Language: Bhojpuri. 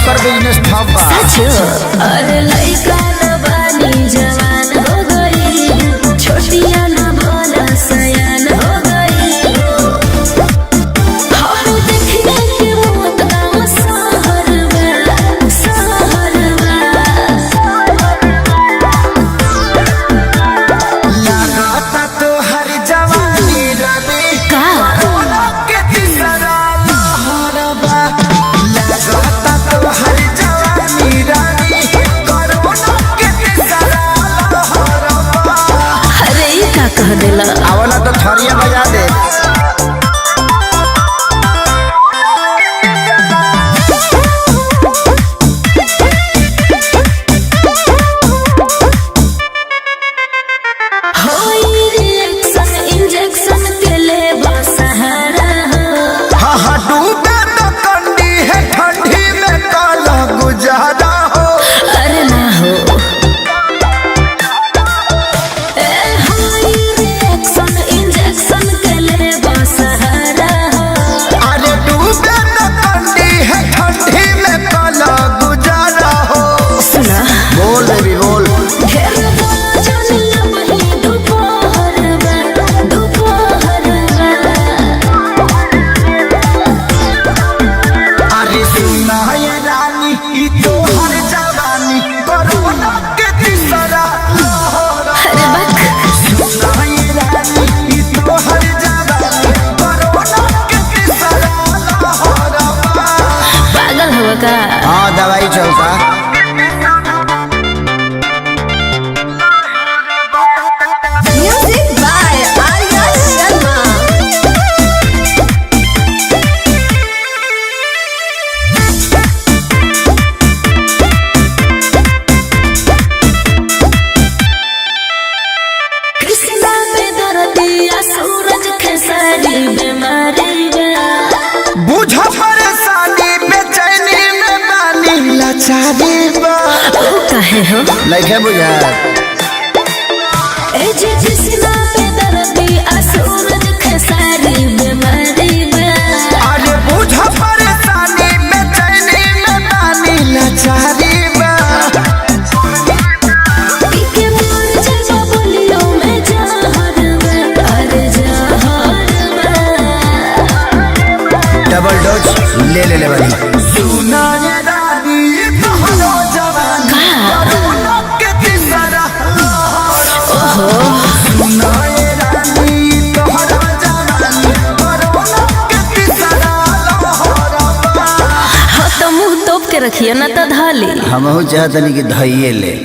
ओकर बिजनेस ठप बा। अरे लइका न बानी जवान हो गई, छोटिया न भोला सयान हो गई। हम देखने के मौत गाँव शहर में, शहर में। लागता तो हर जवानी रवि का के तीसरा लहर बा। लागता तो हर जवानी रवि कोरोना के तीसरा लहर बा। अरे ई का कह देला? आवला तो थरिया बजा दे। होई रिएक्शन इंजेक्शन के लेबा सहारा हो। हाँ हाँ डूबे तो कंडी है ठंडी में काला गुजारा हो। अरे ना हो। ए होई रिएक्शन इंजेक्शन के लेबा सहारा हो। अरे डूबे तो कंडी है ठंडी में काला गुजारा हो। सुना बोल बेबी बोल। घेर बाजन लबही दोपहर में, दोपहर में। अरे सुना ये रानी ई तो हर जवानी कोरोना के तीसरा लहर। अरे बक सुना ये रानी ई तो हर जवानी कोरोना के तीसरा लहर। पागल हो का? हाँ दवाई चलता। Music by Arya Sharma. कृष्णा पे दर्दिया सूरज खेसारी बीमारी बा। बुझ परेशानी बेचैनी में बानी लाचारी बा। ओ काहे हो? लइके बुझा ए जे कृष्णा पे दर्दिया सूरज खेसारी बीमारी बा। अरे बुझ परेशानी बेचैनी में बानी लाचारी बा। पीके मोर जलवा बोलियो में जहर बा। अरे जहर बा। डबल डोज ले वाली। सुना ये रानी तोहरो जवानी कोरोना के तीसरा लहर। सुना ये रानी तोहरो जवानी कोरोना के तीसरा लहर। हाँ तो मुंह तोप के रखिए ना तो धाली। हमहू चाहतनी कि धइये ले।